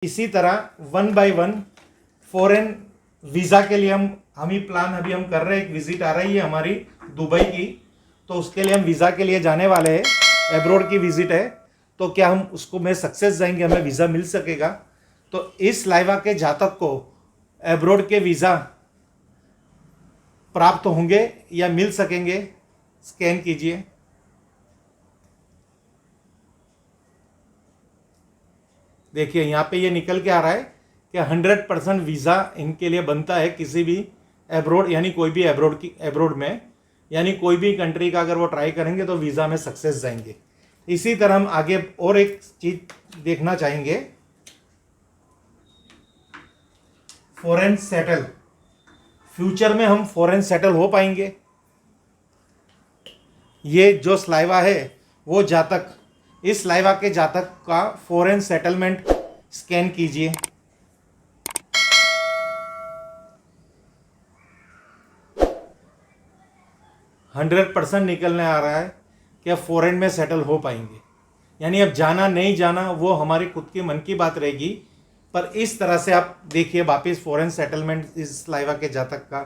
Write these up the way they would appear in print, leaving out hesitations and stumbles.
इसी तरह 1 bye 1 foreign visa के लिए हम ही प्लान अभी हम कर रहे हैं। एक विजिट आ रही है हमारी दुबई की, तो उसके लिए हम वीज़ा के लिए जाने वाले हैं, एब्रॉड की विजिट है। तो क्या हम उसको में सक्सेस जाएंगे, हमें वीज़ा मिल सकेगा? तो इस लाइवा के जातक को एब्रॉड के वीज़ा प्राप्त होंगे या मिल सकेंगे? स्कैन कीजिए। देखिए यहाँ पे ये निकल के आ रहा है कि 100% वीज़ा इनके लिए बनता है किसी भी एब्रॉड, यानी कोई भी एब्रॉड में, यानी कोई भी कंट्री का अगर वो ट्राई करेंगे तो वीज़ा में सक्सेस जाएंगे। इसी तरह हम आगे और एक चीज देखना चाहेंगे, फॉरेन सेटल। फ्यूचर में हम फॉरेन सेटल हो पाएंगे? ये जो स्लाइवा है वो जातक, इस लाइवा के जातक का फॉरेन सेटलमेंट स्कैन कीजिए। हंड्रेड % निकलने आ रहा है कि फॉरेन में सेटल हो पाएंगे। यानी अब जाना नहीं जाना वो हमारी खुद की मन की बात रहेगी, पर इस तरह से आप देखिए वापिस फॉरेन सेटलमेंट इस लाइवा के जातक का,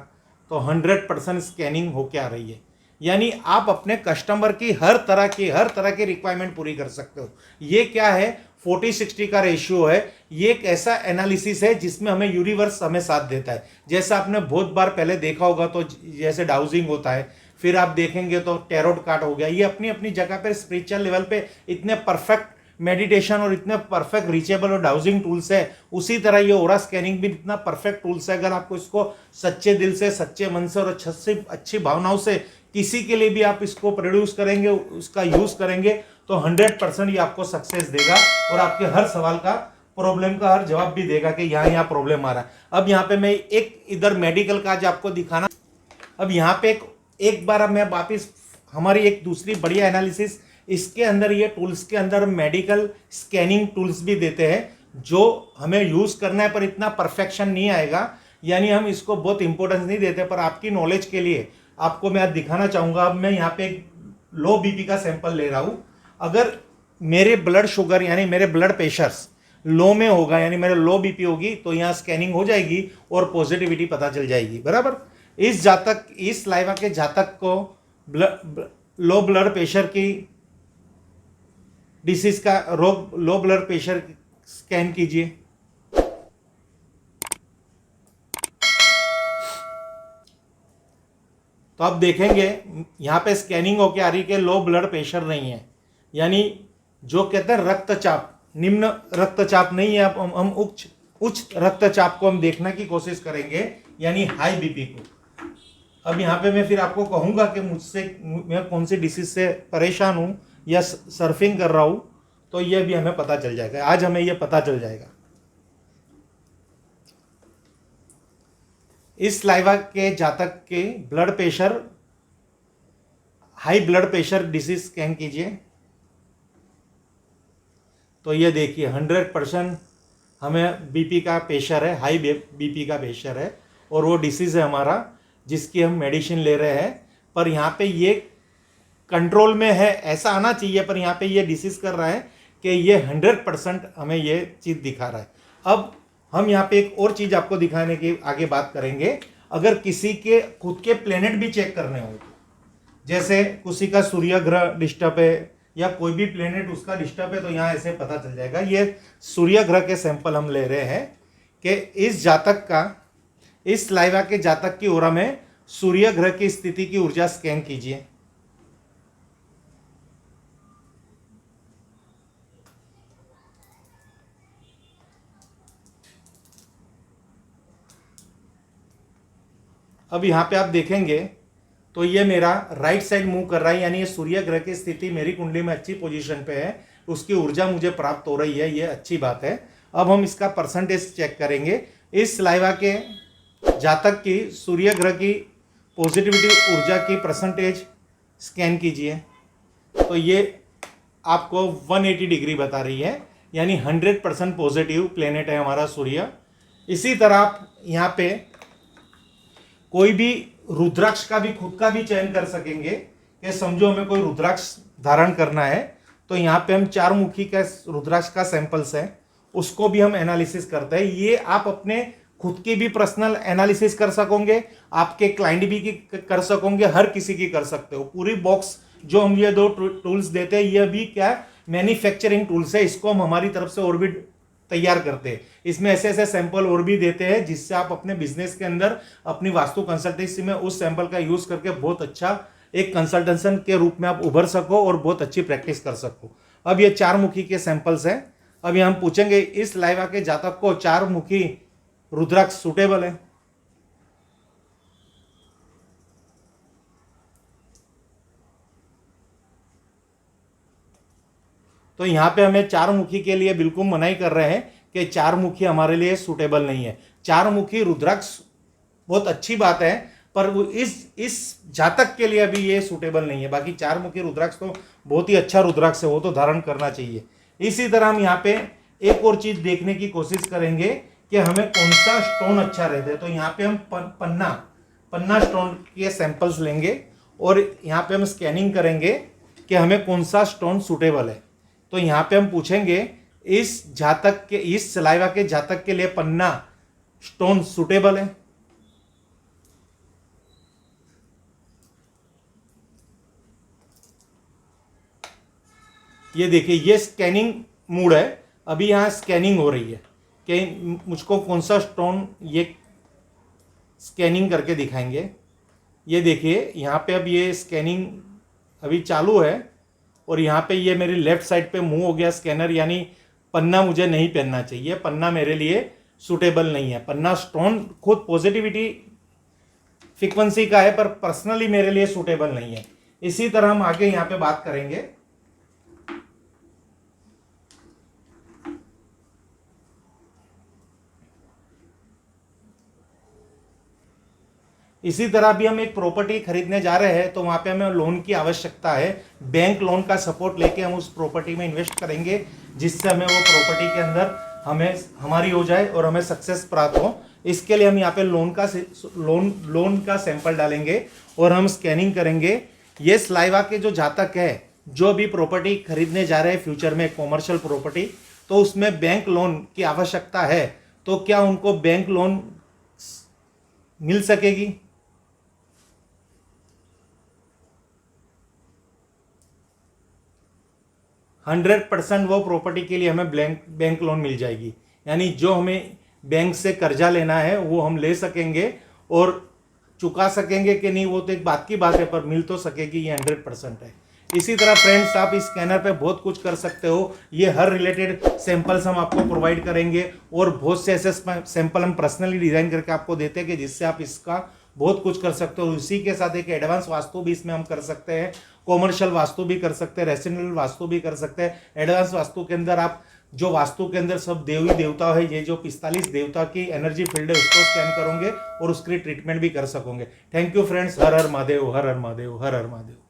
तो 100% स्कैनिंग होके आ रही है। यानी आप अपने कस्टमर की हर तरह की रिक्वायरमेंट पूरी कर सकते हो। ये क्या है, 40-60 का रेशियो है। ये एक ऐसा एनालिसिस है जिसमें हमें यूनिवर्स हमें साथ देता है। जैसा आपने बहुत बार पहले देखा होगा, तो जैसे डाउजिंग होता है, फिर आप देखेंगे तो टैरोट कार्ड हो गया। ये अपनी अपनी जगह पर स्पिरिचुअल लेवल पे इतने परफेक्ट मेडिटेशन और इतने परफेक्ट रीचेबल और डाउजिंग टूल्स है, उसी तरह ये ओरा स्कैनिंग भी इतना परफेक्ट टूल्स है। अगर आपको इसको सच्चे दिल से, सच्चे मन से और अच्छी भावनाओं से किसी के लिए भी आप इसको प्रोड्यूस करेंगे, उसका यूज करेंगे, तो 100% ये आपको सक्सेस देगा और आपके हर सवाल का, प्रॉब्लम का हर जवाब भी देगा कि यहाँ प्रॉब्लम आ रहा है। अब यहाँ पे मैं एक इधर मेडिकल का आज आपको दिखाना, अब यहाँ पे एक बार अब मैं वापिस हमारी एक दूसरी बढ़िया एनालिसिस, इसके अंदर ये टूल्स के अंदर मेडिकल स्कैनिंग टूल्स भी देते हैं जो हमें यूज करना है, पर इतना परफेक्शन नहीं आएगा, यानी हम इसको बहुत इंपॉर्टेंस नहीं देते। पर आपकी नॉलेज के लिए आपको मैं आज दिखाना चाहूंगा। अब मैं यहाँ पे एक लो बीपी का सैंपल ले रहा हूं। अगर मेरे ब्लड शुगर यानी मेरे ब्लड प्रेशर्स लो में होगा, यानी मेरे लो बीपी होगी, तो यहाँ स्कैनिंग हो जाएगी और पॉजिटिविटी पता चल जाएगी। बराबर। इस लाइवा के जातक को लो ब्लड प्रेशर की डिसीज का रोग, लो ब्लड प्रेशर स्कैन कीजिए। तो आप देखेंगे यहाँ पे स्कैनिंग होके आ रही है कि लो ब्लड प्रेशर नहीं है, यानी जो कहते हैं रक्तचाप, निम्न रक्तचाप नहीं है। हम उच्च रक्तचाप को हम देखने की कोशिश करेंगे, यानी हाई बीपी को। अब यहाँ पे मैं फिर आपको कहूँगा कि मैं कौन सी डिसीज से परेशान हूँ या सर्फिंग कर रहा हूँ, तो ये भी हमें पता चल जाएगा। आज हमें ये पता चल जाएगा। इस लाइवा के जातक के blood pressure, high blood pressure disease scan कीजिए। तो ये देखिए 100% हमें बीपी का प्रेशर है, हाई बीपी का प्रेशर है, और वो डिसीज है हमारा जिसकी हम मेडिसिन ले रहे हैं। पर यहाँ पे ये कंट्रोल में है, ऐसा आना चाहिए, पर यहाँ पे ये डिसीज कर रहा है कि ये 100% हमें ये चीज़ दिखा रहा है। अब हम यहाँ पे एक और चीज़ आपको दिखाने की आगे बात करेंगे। अगर किसी के खुद के प्लेनेट भी चेक करने हो, जैसे किसी का सूर्य ग्रह डिस्टर्ब है या कोई भी प्लेनेट उसका डिस्टर्ब है, तो यहाँ ऐसे पता चल जाएगा। ये सूर्य ग्रह के सैंपल हम ले रहे हैं कि इस जातक का, इस लाइवा के जातक की ओरा में सूर्य ग्रह की स्थिति की ऊर्जा स्कैन कीजिए। अब यहाँ पे आप देखेंगे तो ये मेरा राइट साइड मूव कर रहा है, यानी ये सूर्य ग्रह की स्थिति मेरी कुंडली में अच्छी पोजीशन पे है, उसकी ऊर्जा मुझे प्राप्त हो रही है, ये अच्छी बात है। अब हम इसका परसेंटेज चेक करेंगे। इस लाइवा के जातक की सूर्य ग्रह की पॉजिटिविटी ऊर्जा की परसेंटेज स्कैन कीजिए। तो ये आपको 180 डिग्री बता रही है, यानी 100% पॉजिटिव प्लेनेट है हमारा सूर्य। इसी तरह आप यहाँ पे कोई भी रुद्राक्ष का भी खुद का भी चयन कर सकेंगे कि समझो हमें कोई रुद्राक्ष धारण करना है, तो यहाँ पे हम 4 मुखी का रुद्राक्ष का सैंपल्स है, उसको भी हम एनालिसिस करते हैं। ये आप अपने खुद की भी पर्सनल एनालिसिस कर सकोगे, आपके क्लाइंट भी की कर सकोगे, हर किसी की कर सकते हो। पूरी बॉक्स जो हम ये 2 टूल्स देते हैं, ये भी क्या मैन्युफैक्चरिंग टूल्स है, इसको हम हमारी तरफ से और भी तैयार करते हैं। इसमें ऐसे ऐसे सैंपल और भी देते हैं जिससे आप अपने बिजनेस के अंदर अपनी वास्तु कंसल्टेंसी में उस सैंपल का यूज करके बहुत अच्छा एक कंसल्टेशन के रूप में आप उभर सको और बहुत अच्छी प्रैक्टिस कर सको। अब ये 4 मुखी के सैंपल्स हैं। अब हम पूछेंगे इस लाइवा के जातक को 4 मुखी रुद्राक्ष सूटेबल है? तो यहां पे हमें 4 मुखी के लिए बिल्कुल मनाही कर रहे हैं कि 4 मुखी हमारे लिए सूटेबल नहीं है। 4 मुखी रुद्राक्ष बहुत अच्छी बात है, पर वो इस जातक के लिए अभी ये सूटेबल नहीं है। बाकी 4 मुखी रुद्राक्ष तो बहुत ही अच्छा रुद्राक्ष है, वो तो धारण करना चाहिए। इसी तरह हम यहाँ पे एक और चीज देखने की कोशिश करेंगे कि हमें कौन सा स्टोन अच्छा रहता है। तो यहाँ पे हम पन्ना स्टोन के सैंपल्स लेंगे और यहाँ पे हम स्कैनिंग करेंगे कि हमें कौन सा स्टोन सूटेबल है। तो यहाँ पे हम पूछेंगे इस सलाइवा के जातक के लिए पन्ना स्टोन सूटेबल है? ये देखिए, ये स्कैनिंग मूड है, अभी यहाँ स्कैनिंग हो रही है कि मुझको कौन सा स्टोन, ये स्कैनिंग करके दिखाएंगे। ये देखिए यहाँ पे अब ये स्कैनिंग अभी चालू है और यहाँ पे ये मेरी लेफ्ट साइड पे मूव हो गया स्कैनर, यानी पन्ना मुझे नहीं पहनना चाहिए, पन्ना मेरे लिए सूटेबल नहीं है। पन्ना स्टोन खुद पॉजिटिविटी फ्रीक्वेंसी का है, पर पर्सनली मेरे लिए सूटेबल नहीं है। इसी तरह हम आगे यहाँ पे बात करेंगे। इसी तरह भी हम एक प्रॉपर्टी खरीदने जा रहे हैं, तो वहाँ पे हमें लोन की आवश्यकता है। बैंक लोन का सपोर्ट लेके हम उस प्रॉपर्टी में इन्वेस्ट करेंगे, जिससे हमें वो प्रॉपर्टी के अंदर हमारी हो जाए और हमें सक्सेस प्राप्त हो। इसके लिए हम यहाँ पे लोन का सैंपल डालेंगे और हम स्कैनिंग करेंगे। ये सलाइवा के जो जातक है, जो भी प्रॉपर्टी खरीदने जा रहे हैं फ्यूचर में कॉमर्शियल प्रॉपर्टी, तो उसमें बैंक लोन की आवश्यकता है, तो क्या उनको बैंक लोन मिल सकेगी? 100% वो प्रॉपर्टी के लिए हमें बैंक लोन मिल जाएगी। यानी जो हमें बैंक से कर्जा लेना है वो हम ले सकेंगे, और चुका सकेंगे कि नहीं वो तो एक बात की बात है, पर मिल तो सकेगी, ये 100% है। इसी तरह फ्रेंड्स, आप इस स्कैनर पे बहुत कुछ कर सकते हो। ये हर रिलेटेड सैंपल्स हम आपको प्रोवाइड करेंगे और बहुत से ऐसे सैंपल हम पर्सनली डिजाइन करके आपको देते हैं कि जिससे आप इसका बहुत कुछ कर सकते हो। इसी के साथ एक एडवांस वास्तु भी इसमें हम कर सकते हैं, कॉमर्शियल वास्तु भी कर सकते हैं, रेसिडेंशियल वास्तु भी कर सकते हैं। एडवांस वास्तु के अंदर आप जो वास्तु के अंदर सब देवी देवता है, ये जो 45 देवता की एनर्जी फील्ड है, उसको स्कैन करोगे और उसकी ट्रीटमेंट भी कर सकोगे। Thank you friends. Her her Mahadev, her her Mahadev, her her Mahadev.